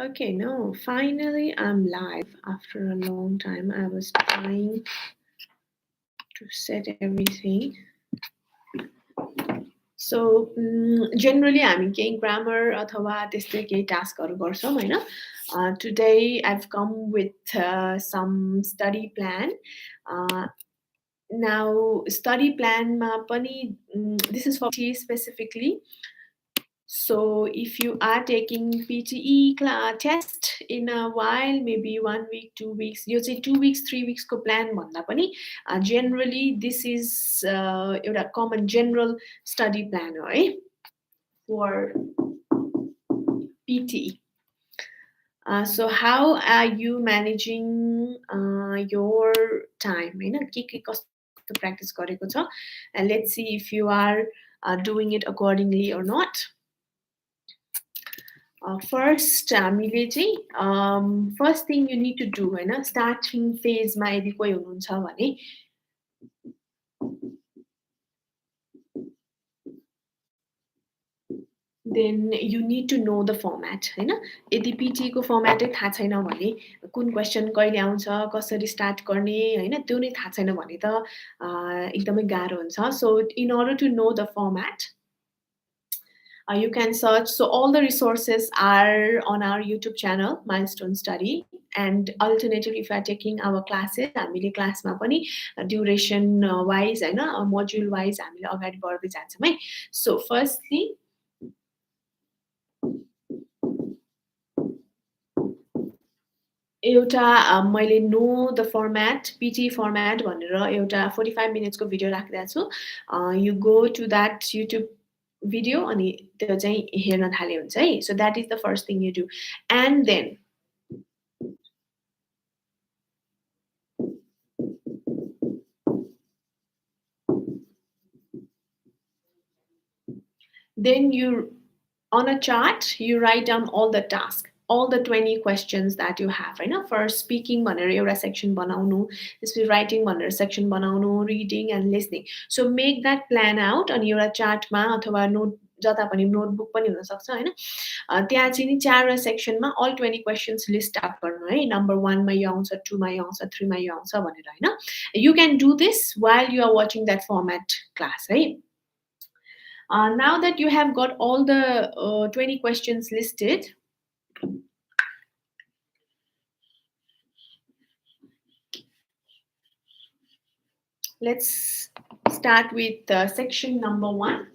Okay, no, finally I'm live after a long time. I was trying to set everything. So generally हामी केही grammar अथवा त्यस्तै केही टास्कहरू गर्छौँ हैन. Today I've come with some study plan. Now study plan ma pani this is for PTE specifically. So if you are taking PTE test in a while, maybe 1 week, 2 weeks, you say 2 weeks, 3 weeks ko plan bhanda pani generally this is a common general study plan hai for PTE. So how are you managing your time? के कस्तो practice गरेको छ? And let's see if you are doing it accordingly or not. First, हामीले चाहिँ first thing you need to do हैन, starting phase मा यदि कोही हुनुहुन्छ भने then you need to know the format हैन. यदि PTE को format थाहा छैन भने कुन question कहिले आउँछ, कसरी start गर्ने हैन, त्यो नै थाहा छैन भने त एकदमै गाह्रो हुन्छ. So in order to know the format, you can search. So all the resources are on our YouTube channel, Milestone Study. And alternatively, if you are taking our classes, हामीले क्लासमा पनि duration wise हैन, module wise हामीले अगाडि बढ्दै जान्छौँ है. So firstly, एउटा मैले know the format, PTE format भनेर एउटा 45 minutes को भिडियो राखिरहेको छु. You go to that YouTube video अनि त्यो चाहिँ हेर्न थाले हुन्छ है. So that is the first thing you do. And then you on a chart you write down all the tasks, all the 20 questions that you have right now. First speaking भनेर एउटा section बनाउनु, त्यसपछि writing भनेर section बनाउनु, reading and listening. So make that plan out अनि एउटा chart मा अथवा note जता पनि notebook पनि हुन सक्छ हैन. त्यहाँ चाहिँ नि चारवटा सेक्सनमा all 20 questions list out गर्नु है. Number 1 मा यो आउँछ, 2 मा यो आउँछ, 3 मा यो आउँछ भनेर हैन. You can do this while you are watching that format class है. Now that you have got all the 20 questions listed, let's start with section number 1.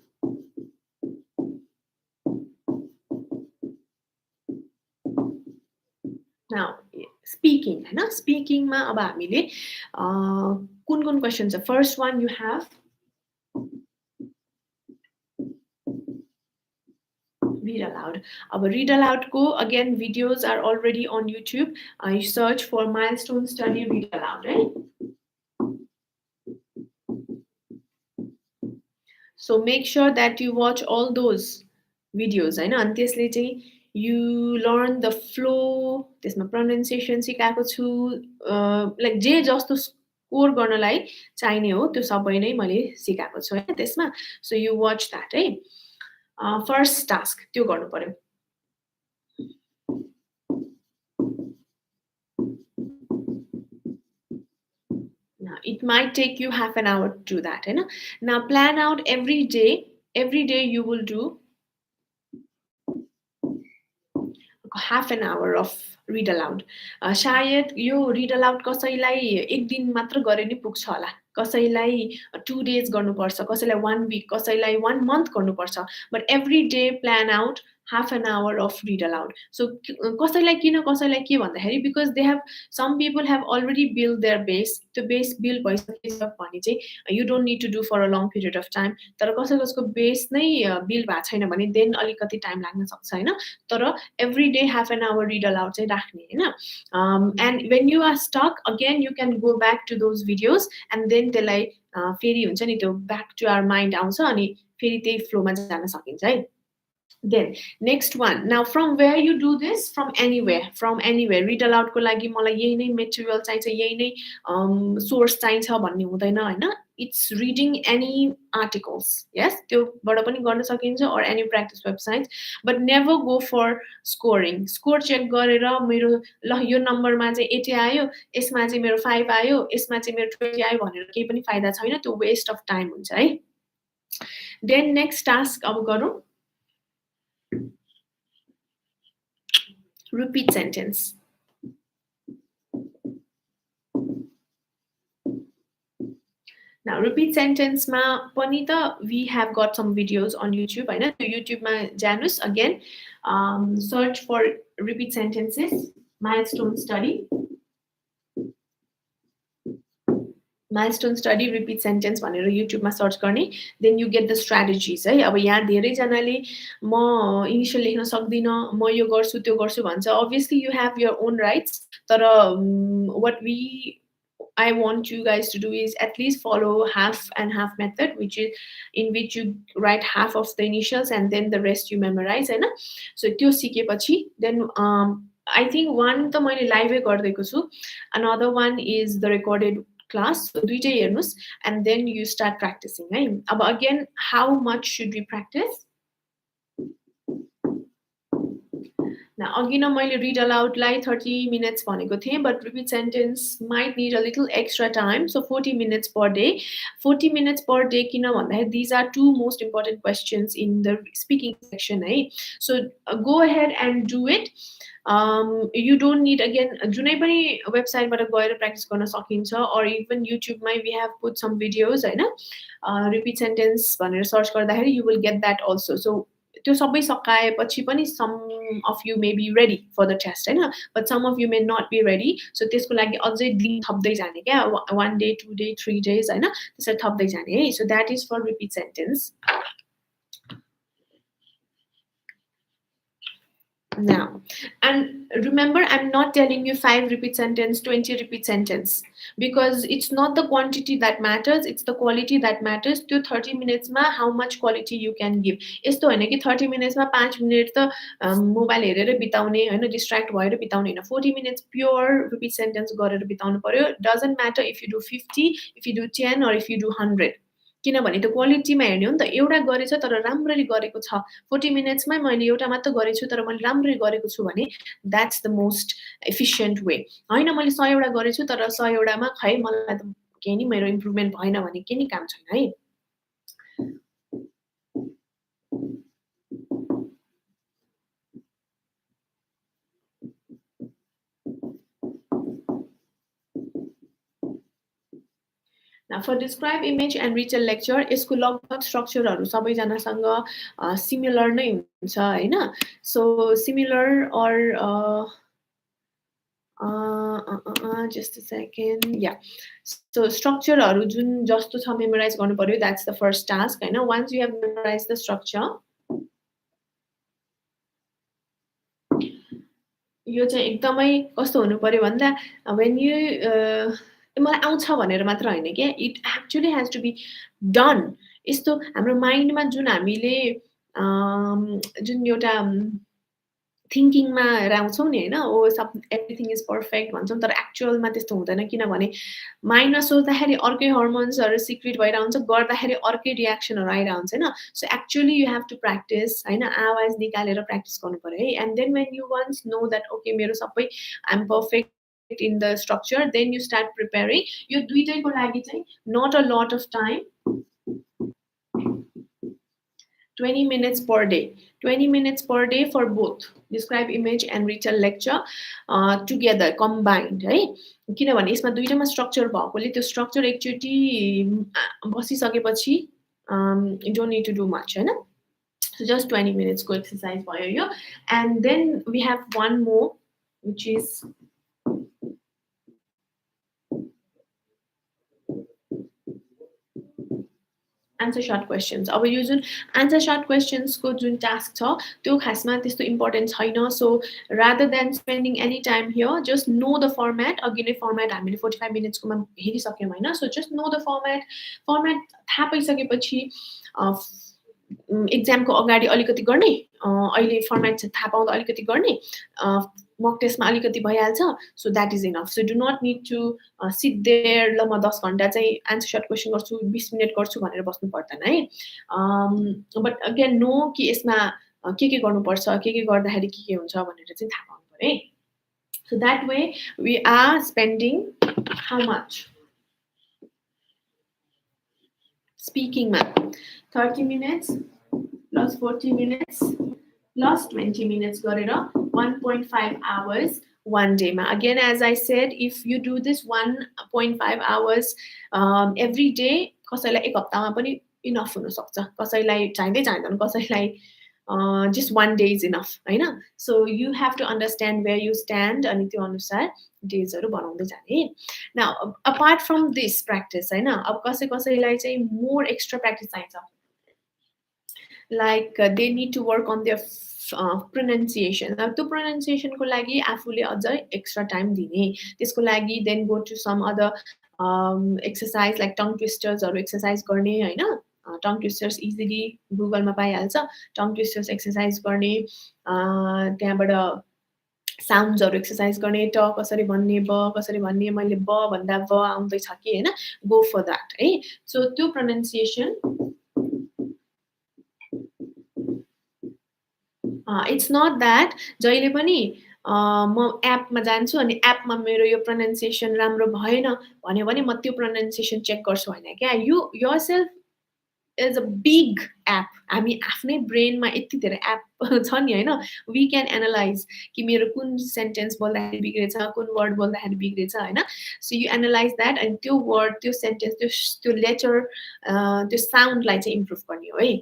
Now, speaking, हैन, speaking मा अब हामीले कुन questions. The first one you have read aloud. Our read aloud ko again videos are already on YouTube. You search for Milestone Study Read Aloud, right? So make sure that you watch all those videos. I know and त्यसले चाहिँ you learn the flow, त्यसमा pronunciation सिकाएको छु, like जे जस्तो score गर्नलाई चाहिने हो त्यो सबै नै मैले सिकाएको छु हैन त्यसमा. So you watch that, है. First task त्यो गर्नु पर्यो. Now it might take you half an hour to do that, हैन. Now plan out every day. Every day you will do half an hour of read aloud. सायद यो read aloud कसैलाई एक दिन मात्र गरे नि पुग्छ होला, कसैलाई 2 days गर्नुपर्छ, कसैलाई 1 week, कसैलाई 1 month गर्नुपर्छ. But every day plan out half an hour of read aloud. So कसैलाई किन कसैलाई के भन्दाखेरि because they have, some people have already built their base. The base build भइसकेछ भने चाहिँ you don't need to do for a long period of time. तर कसैको base नै build भएको छैन भने then अलिकति time लाग्न सक्छ हैन. तर every day half an hour read aloud चाहिँ राख्ने हैन. And when you are stuck again you can go back to those videos and then त्यसलाई फेरि हुन्छ नि त्यो back to our mind आउँछ अनि फेरि त्यही flow मा जान सकिन्छ है. Then next one, now from where you do this, from anywhere read aloud को लागि मलाई यही नै material चाहिन्छ, यही नै source चाहिन्छ भन्ने हुँदैन हैन. it's reading any articles. Yes, त्योबाट पनि गर्न सकिन्छ, or any practice websites, but never go for scoring. Score check गरेर मेरो ल यो नम्बरमा चाहिँ 80 आयो, यसमा चाहिँ मेरो 5 आयो, यसमा चाहिँ मेरो 20 आयो भनेर केही पनि फाइदा छैन, त्यो वेस्ट अफ टाइम हुन्छ है. देन नेक्स्ट टास्क अब गरौँ. Repeat sentence. Now, repeat sentence ma pani ta we have got some videos on YouTube. I know YouTube ma Janus again. Search for repeat sentences. Milestone study. Milestone study repeat sentence भनेर YouTube मा search गर्ने. Then you get the strategies है. अब यहाँ धेरै जनाले म initial लेख्न सक्दिन, म यो गर्छु त्यो गर्छु भन्छ. Obviously you have your own rights. तर what I want you guys to do is at least follow half and half method, which is in which you write half of the initials and then the rest you memorize, हैन. So त्यो सिकेपछि then I think one त मैले लाइभै गर्दैको छु. Another one is the recorded class. So दुईटै हेर्नुस् and then you start practicing है. अब again how much should we practice? Now, again, मैले read aloud like 30 minutes भनेको थिएँ, but repeat sentence might need a little extra time. So 40 minutes per day. 40 minutes per day किन भन्दाखेरि these are two most important questions in the speaking section है. So go ahead and do it. You don't need again जुनै पनि वेबसाइटबाट गएर practice गर्न सकिन्छ, or even YouTube मा we have put some videos हैन. Repeat sentence भनेर search गर्दाखेरि you will get that also. So त्यो सबै सकाएपछि पनि some of you may be ready for the test हैन, but some of you may not be ready. So त्यसको लागि अझै दिन थप्दै जाने क्या, 1 day 2 day 3 days हैन, त्यसरी थप्दै जाने है. So that is for repeat sentence. Now, and remember, I'm not telling you 5 repeat sentence, 20 repeat sentence, because it's not the quantity that matters, it's the quality that matters. To 30 minutes ma how much quality you can give. यस्तो हैन कि 30 minutes मा 5 minute त mobile हेरेर बिताउने हैन, distract भएर बिताउने हैन. 40 minutes pure repeat sentence गरेर बिताउनु पर्यो. Doesn't matter if you do 50, if you do 10 or if you do 100. किनभने त्यो क्वालिटीमा हेर्ने हो नि त. एउटा गरेछ तर राम्ररी गरेको छ. 40 मिनेट्समै मैले एउटा मात्र गरेछु तर मैले राम्ररी गरेको छु भने that's the most efficient way. हैन मैले 100 वटा गरेछु तर 100 वटामा खै मलाई त केही नि मेरो इम्प्रुभमेन्ट भएन भने के नि काम छैन है. Now for describe image and retell lecture, यसको लगभग स्ट्रक्चरहरु सबैजनासँग सिमिलर नै हुन्छ हैन. So similar or just a second. Yeah. So structureहरु जुन जस्तो छ memorize गर्नु पर्यो. That's the first task हैन. Once you have memorized the structure, यो चाहिँ एकदमै कस्तो हुनु पर्यो भन्दा when you मलाई आउँछ भनेर मात्र हैन के, it actually has to be done. यस्तो हाम्रो माइन्डमा जुन हामीले जुन एउटा थिंकिङमा राउँछौं नि हैन, ओ सब एभ्रीथिङ इज पर्फेक्ट भन्छौं, तर एक्चुअलमा त्यस्तो हुँदैन. किनभने माइन्डमा सोच्दाखेरि अर्कै हर्मोन्सहरु सिक्रेट भइराहुन्छ, गर्दाखेरि अर्कै रिएक्सनहरु आइरान्छ हैन. So actually you have to practice हैन, आवाज निकालेर प्र्याक्टिस गर्नु पर्यो है. And then when you once know that okay मेरो सबै I am perfect in the structure, then you start preparing. यो दुईटैको लागि चाहिँ not a lot of time. 20 minutes per day. 20 minutes per day for both describe image and retell lecture together combined है. किनभने यसमा दुईटामा structure भएकोले त्यो structure एकचोटी बसिसकेपछि you don't need to do much हैन. So just 20 minutes को exercise भयो यो. And then we have one more which is answer short questions. अब यो जुन answer short questions को जुन task छ त्यो खासमा त्यस्तो इम्पोर्टेन्ट छैन. So rather than spending any time here, just know the format. अघि नै format हामीले 45 minutes कोमा हेरिसक्यौं हैन. So just know the format. थाहा पाइसकेपछि एक्जामको अगाडि अलिकति गर्ने, अहिले फर्मेट थाहा पाउँदा अलिकति गर्ने, मक टेस्टमा अलिकति भइहाल्छ so that is enough so do not need to sit there ल म 10 घन्टा चाहिँ एन्सर सर्ट क्वेसन गर्छु 20 मिनट गर्छु भनेर बस्नु पर्दैन है बट अगेन नो कि यसमा के गर्नुपर्छ के गर्दाखेरि के हुन्छ भनेर चाहिँ थाहा पाउनु पर्यो है so that way we are spending how much speaking ma 30 minutes plus 40 minutes plus 20 minutes garera 1.5 hours one day ma again as I said if you do this 1.5 hours every day कसैलाई एक हप्तामा पनि enough हुन सक्छ कसैलाई चाहिँदै चाहिँदैन कसैलाई just one day is enough हैन so you have to understand where you stand अनि त्यो अनुसार डेजहरु बनाउँदै जाने now apart from this practice हैन अब कसैलाई चाहिँ more extra practice चाहिन्छ like they need to work on their pronunciation अब त्यो pronunciation को लागि आफूले अझै extra time दिने त्यसको लागि then go to some other exercise like tongue twisters हरु exercise गर्ने हैन tongue twisters easily Google मा पाइहाल्छ tongue twisters exercise गर्ने त्यहाँबाट sounds हरु exercise गर्ने ट कसरी भन्ने ब कसरी भन्ने मैले ब भन्दा व आउँदै छ कि हैन go for that है so त्यो pronunciation it's not that जहिले पनि म एपमा जान्छु अनि एपमा मेरो यो pronunciation राम्रो भएन भन्यो भने म त्यो pronunciation चेक गर्छु हैन क्या you yourself is a big app हामी आफ्नै ब्रेनमा यति धेरै एप छ नि हैन we can analyze कि मेरो कुन सेन्टेन्स बोल्दाखेरि बिग्रेछ कुन वर्ड बोल्दाखेरि बिग्रेछ हैन so you analyze that and त्यो वर्ड त्यो सेन्टेन्स त्यो लेटर त्यो साउन्डलाई चाहिँ इम्प्रुभ गर्ने हो है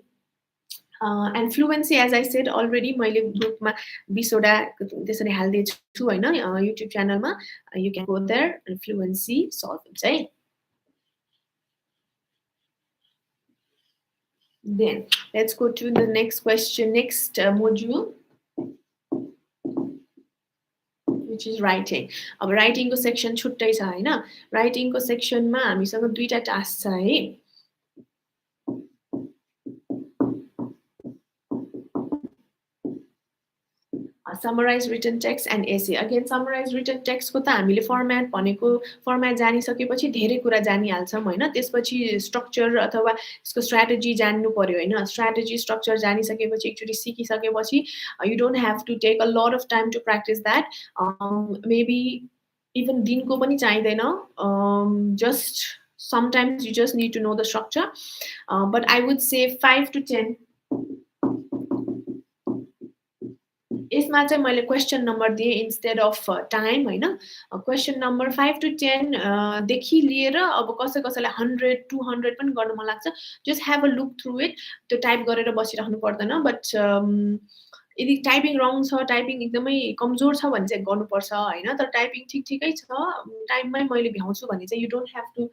and fluency as I said already मैले ग्रुपमा 20 वटा त्यसरी हाल्दै छु हैन YouTube च्यानलमा you can go there and fluency solve हुन्छ है Then let's go to the next question, next module, which is writing. अब writing को section छुट्टै छ हैन writing को section मा हामीसँग दुईटा टास्क छ है summarize written text and essay again summarize written text को त हामीले फर्म्याट भनेको फर्म्याट जानिसकेपछि धेरै कुरा जानिहाल्छौं हैन त्यसपछि स्ट्रक्चर अथवा यसको स्ट्र्याटेजी जान्नु पर्यो हैन स्ट्र्याटेजी स्ट्रक्चर जानिसकेपछि एकचोटी सिकिसकेपछि you don't have to take a lot of time to practice that maybe even दिनको पनि चाहिदैन just sometimes you just need to know the structure but I would say 5 to 10 यसमा चाहिँ मैले question number दिए instead of time हैन question number 5 to 10 देखि लिएर अब कसैलाई 100 200 पनि गर्न मन लाग्छ just have a look through it त्यो टाइप गरेर बसिराख्नु पर्दैन बट यदि टाइपिङ रङ छ टाइपिङ एकदमै कमजोर छ भने चाहिँ गर्नुपर्छ हैन तर टाइपिङ ठिकै छ टाइममै मैले भ्याउँछु भने चाहिँ you don't have to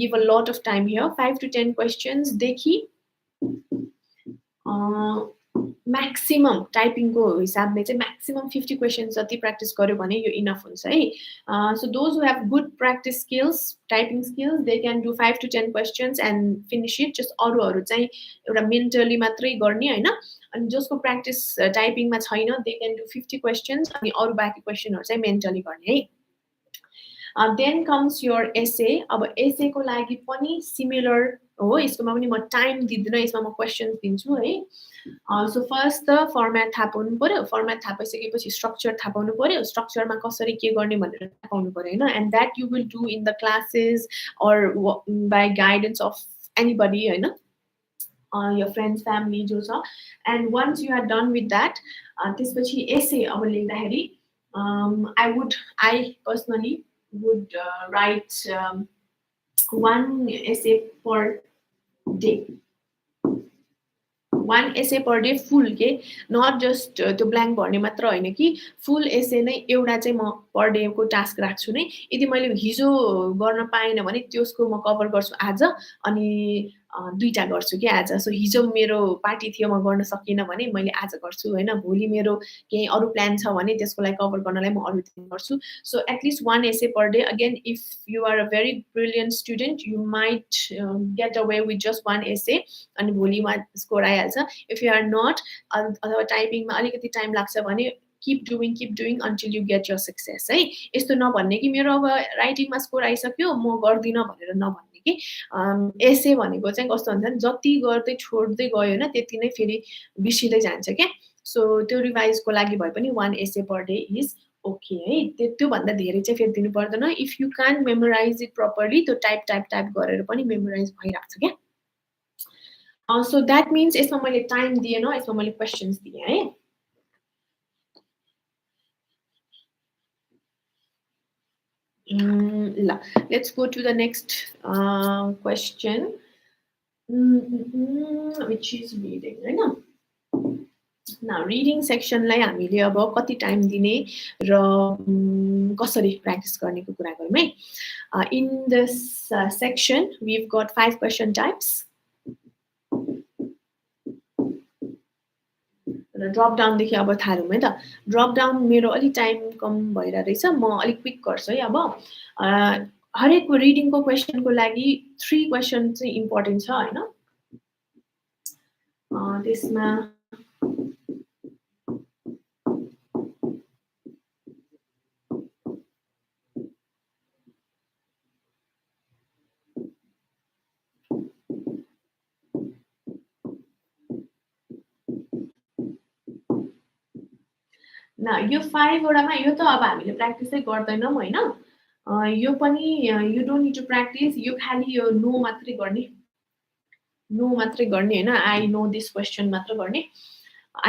give a lot of time here 5 to 10 questions देखि maximum typing को हिसाबले चाहिँ maximum 50 questions जति practice गर्यो भने यो enough हुन्छ है so those who have good practice skills typing skills they can do 5 to 10 questions and finish it just अरुहरु चाहिँ एउटा mentally मात्रै गर्ने हैन अनि जसको practice typing मा छैन they can do 50 questions अनि अरु बाकी question हरु चाहिँ mentally गर्ने है then comes your essay अब essay को लागि पनि similar हो यसकोमा पनि म टाइम दिदिन यसमा म क्वेशन्स दिन्छु है so first the format थाहा पाउनु पर्यो format थाहा पाइसकेपछि structure थाहा पाउनु पर्यो structure मा कसरी के गर्ने भनेर थाहा पाउनु पर्यो हैन and that you will do in the classes or by guidance of anybody हैन your friends family जो छ and once you are done with that त्यसपछि essay अब लेख्दाखेरि I personally would write one essay per day one essay per day full के not just त्यो blank भर्ने मात्र हैन कि full essay नै एउटा चाहिँ म per day को टास्क राख्छु नै यदि मैले हिजो गर्न पाएन भने त्यसको म कभर गर्छु आज अनि दुईटा गर्छु के आज सो हिजो मेरो पार्टी थियो म गर्न सकिन भने मैले आज गर्छु हैन भोलि मेरो केही अरु प्लान छ भने त्यसको लागि कभर गर्नलाई म अरु दिन गर्छु so at least one essay per day again if you are a very brilliant student you might get away with just one essay अनि भोलिमा स्कोर आइहाल्छ if you are not अथवा टाइपिङमा अलिकति टाइम लाग्छ भने keep doing until you get your success है यस्तो नभन्ने कि मेरो अब राइटिङमा स्कोर आइसक्यो म गर्दिनँ भनेर नभन्ने कि एसे भनेको चाहिँ कस्तो हुन्छ नि जति गर्दै छोड्दै गयो हैन त्यति नै फेरि बिर्सिदै जान्छ के सो त्यो रिभाइजको लागि भए पनि 1 essay per day is okay है त्यो भन्दा धेरै चाहिँ फेरि दिनु पर्दैन if you can memorize it properly त्यो टाइप गरेर पनि मेमोराइज भइराख्छ क्या so that means यसमा मैले टाइम दिएन यसमा मैले क्वेशन्स दिए है let's go to the next question which is reading हैन now reading section लाई हामीले अब कति टाइम दिने र कसरी प्र्याक्टिस गर्नेको कुरा गरौँ है in this section we've got 5 question types र ड्रप डाउन देखि अब थालौँ है त ड्रप डाउन मेरो अलि टाइम कम भइरा रहेछ म अलि क्विक गर्छु है अब हरेक रिडिङको क्वेशनको लागि 3 क्वेशन चाहिँ इम्पोर्टेन्ट छ हैन त्यसमा न यो 5 वटामा यो त अब हामीले प्र्याक्टिसै गर्दैनौं हैन यो पनि you don't need to practice यो खाली यो नो मात्रै गर्ने हैन आई नो दिस क्वेशन मात्र गर्ने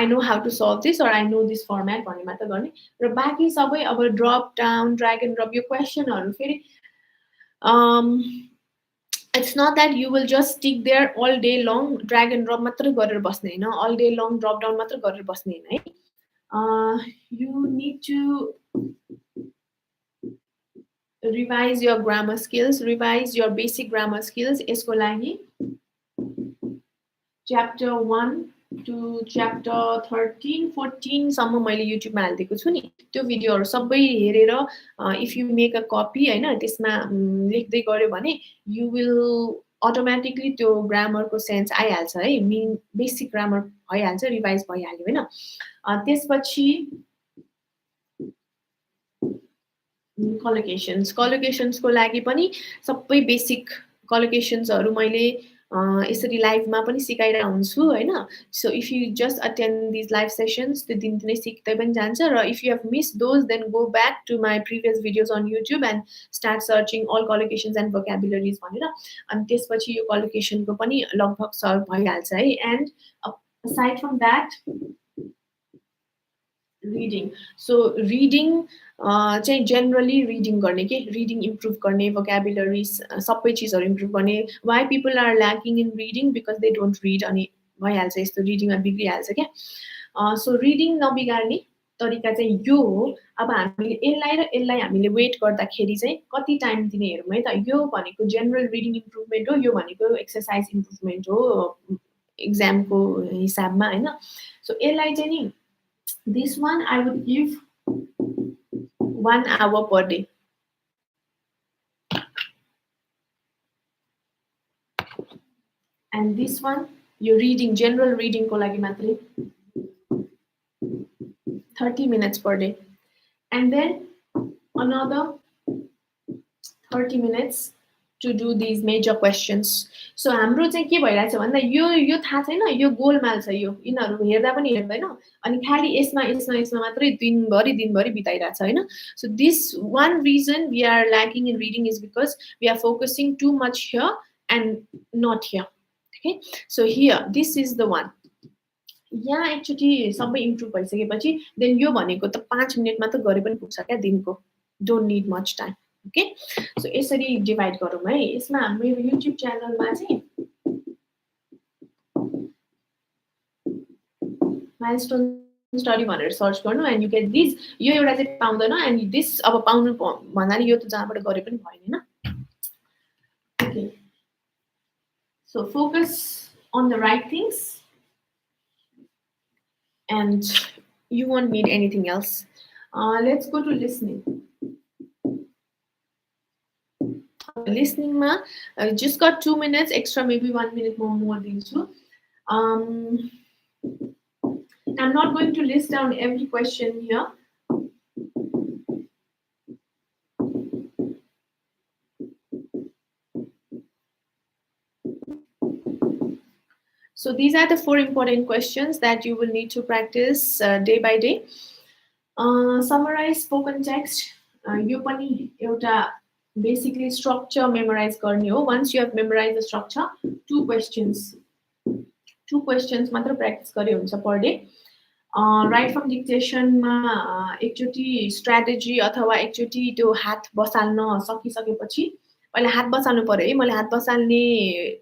I know how to solve this or I know this format भन्ने मात्र गर्ने र बाकी सबै अब drop down drag and drop यो क्वेशनहरु फेरि it's not that you will just stick there all day long drag and drop मात्र गरेर बस्ने हैन all day long drop down मात्र गरेर बस्ने हैन है you need to revise your grammar skills revise your basic grammar skills यसको लागि chapter 1 to chapter 13 14 सम्म मैले युट्युबमा हाल्दिएको छु नि त्यो भिडियोहरु सबै हेरेर if you make a copy हैन त्यसमा लेख्दै गर्यो भने you will automatically त्यो ग्रामरको सेन्स आइहाल्छ है मीन बेसिक ग्रामर भइहाल्छ रिभाइज भइहाल्यो हैन त्यसपछि collocations को लागि पनि सबै बेसिक collocations मैले यसरी लाइभमा पनि सिकाइरा हुन्छु हैन so if you just attend this live sessions त्यो दिन दिनै सिक्दै पनि जान्छ र if you have miss those then go back to my previous videos on YouTube and start searching all collocations and vocabularies भनेर अनि त्यसपछि यो collocationको पनि लगभग सल्भ भइहाल्छ है and aside from that reading so reading चाहिँ generally reading गर्ने के reading improve गर्ने vocabularies सबै चीजहरु improve गर्ने why people are lacking in reading because they don't read अनि भइहाल्छ यस्तो रिडिङमा बिग्रिहाल्छ के so reading नबिगार्ने तरिका चाहिँ यो हो अब हामीले यसलाई हामीले वेट गर्दाखेरि चाहिँ कति टाइम दिने हेरौँ है त यो भनेको जनरल रिडिङ इम्प्रुभमेन्ट हो यो भनेको एक्सरसाइज इम्प्रुभमेन्ट हो एक्जामको हिसाबमा हैन सो यसलाई चाहिँ नि this one I would give 1 hour per day and this one you're reading general reading ko lagi matrai 30 minutes per day and then another 30 minutes to do these major questions so हाम्रो चाहिँ के भइराछ भन्दा यो थाहा छैन यो गोलमाल छ यो इनहरु हेर्दा पनि हेर्दैन अनि खाली यसमा मात्रै दिनभरि बिताइराछ हैन so this one reason we are lacking in reading is because we are focusing too much here and not here okay so here this is the one यहाँ एकचोटी सबै इम्प्रुभ भइसकेपछि देन यो भनेको त 5 मिनेट मात्र गरे पनि पुग्छ क्या दिनको don't need much time okay so यसरी डिभाइड गरौँ है यसमा हाम्रो युट्युब च्यानलमा चाहिँ माइलस्टोन स्टडी भनेर सर्च गर्नु एन्ड यु गेट दिस यो एउटा चाहिँ पाउँदैन एन्ड दिस अब पाउनु भन्नाले यो त जहाँबाट गरे पनि भएन हैन okay so focus on the right things and you won't need anything else let's go to listening listening ma just got 2 minutes extra maybe 1 minute more dinchu I'm not going to list down every question here. So these are the 4 important questions that you will need to practice day by day. Summarize spoken text. यो पनि एउटा basically structure memorize गर्ने हो. Once you have memorized the structure, 2 questions मात्र practice गरे हुन्छ per day. Right from dictation मा एकचोटी strategy अथवा एकचोटी त्यो हात बसाल्न सकिसकेपछि अहिले हात बसाल्नु पर्यो है. मैले हात बसाल्ने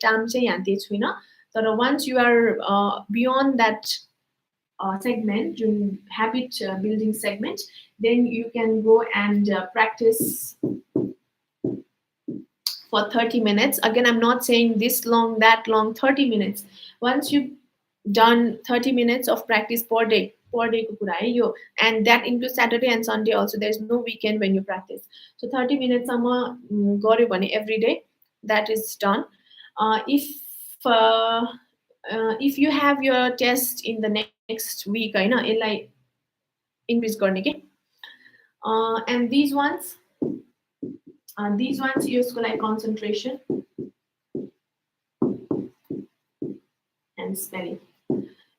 टर्म चाहिँ यहाँ दिएको छुइनँ. तर once you are beyond that segment, habit building segment, then you can go and practice for 30 minutes. Again, I'm not saying this long, that long, 30 minutes. Once you've done 30 minutes of practice per day ko कुरा है यो, and that includes Saturday and Sunday also. There's no weekend when you practice. So 30 minutes सम्म गर्यो भने every day, that is done. If you have your test in the next week, हैन, यसलाई increase गर्ने के. And these ones यसको लागि concentration and spelling.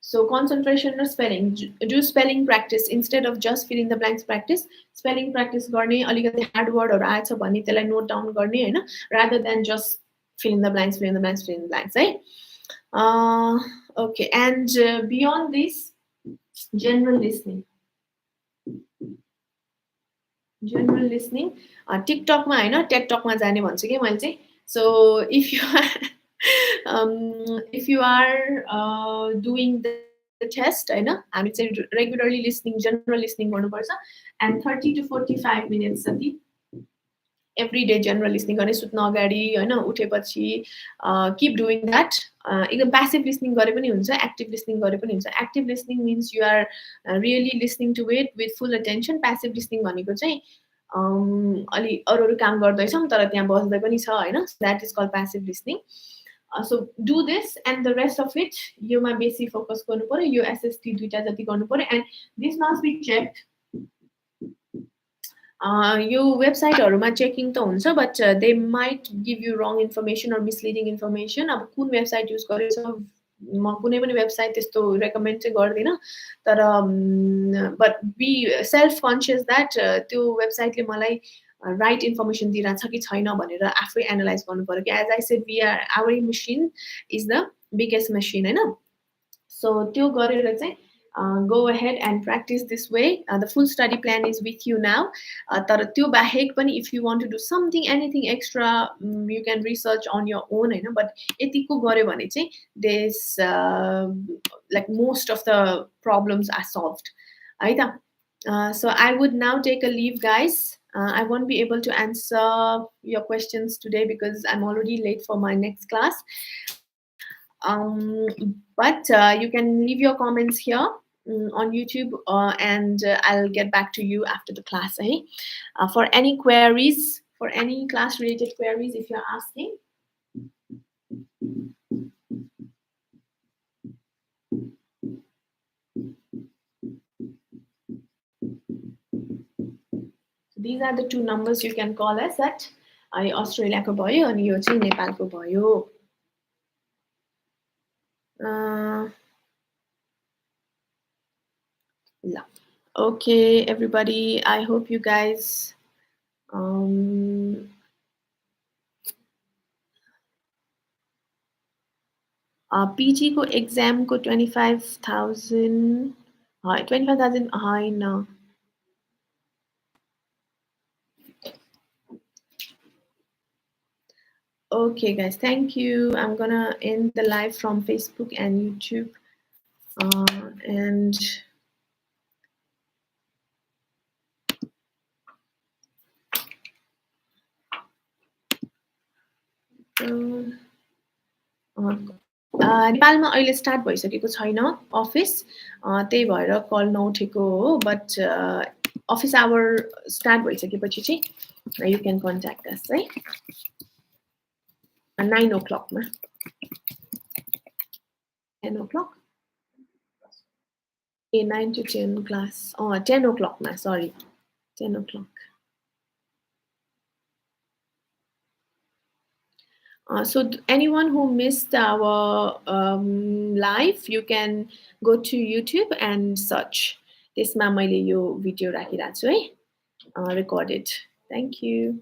So concentration or spelling, do spelling practice instead of just filling the blanks practice. Spelling practice गर्ने, अलिकति hard word हरु आएछ भने त्यसलाई note down गर्ने हैन, rather than just filling the blanks, है. Okay, and beyond this, general listening. TikTok मा हैन, TED Talk मा जाने भन्छु के मैले चाहिँ. So if you are doing the test, हैन, हामी चाहिँ regularly listening, general listening गर्नुपर्छ, and 30 to 45 minutes जति every day general listening गर्ने, सुत्न अगाडि हैन, उठेपछि keep doing that. एकदम passive listening गरे पनि हुन्छ, active listening गरे पनि हुन्छ. Active listening means you are really listening to it with full attention. Passive listening भनेको चाहिँ अलि अरू काम गर्दैछौं तर त्यहाँ बस्दै पनि छ हैन. That is called passive listening. So do this, and the rest of it योमा बेसी focus गर्नु पर्यो. यो SST दुईटा जति गर्नु पर्यो, and this must be checked. यो वेबसाइटहरुमा चेकिङ त हुन्छ, but they might give you wrong information or misleading information. अब कुन वेबसाइट युज गरेछ, म कुनै पनि वेबसाइट त्यस्तो रेकमेन्ड चाहिँ गर्दिन, तर but be self conscious that त्यो वेबसाइटले मलाई right information दिइराछ कि छैन भनेर आफै एनालाइज गर्नु पर्यो कि. As I said, our machine is the biggest machine, हैन. So त्यो गरेर चाहिँ go ahead and practice this way. The full study plan is with you now. तर त्यो बाहेक पनि if you want to do something, anything extra, you can research on your own, हैन. But यतिको गर्यो भने चाहिँ this like most of the problems are solved, है त. So I would now take a leave, guys. I won't be able to answer your questions today because I'm already late for my next class. But you can leave your comments here on YouTube, and I'll get back to you after the class. For any queries, for any class related queries, if you're asking. So these are the two numbers you can call us at. Australia ko bhayo ani yo chai Nepal ko bhayo. Okay, everybody, I hope you guys PG ko exam ko 25,000 no. Okay, guys, thank you. I'm gonna end the live from Facebook and YouTube, and नेपालमा अहिले start भइसकेको छैन office, त्यही भएर call नउठेको हो. But office hour start भइसकेपछि चाहिँ you can contact us, right? 9 o'clock मा, 10 o'clock. A 9 to 10 class 10 o'clock मा sorry 10 o'clock. So anyone who missed our live, you can go to YouTube and search. त्यसमा मैले यो video राखिरहेको छु है recorded. Thank you.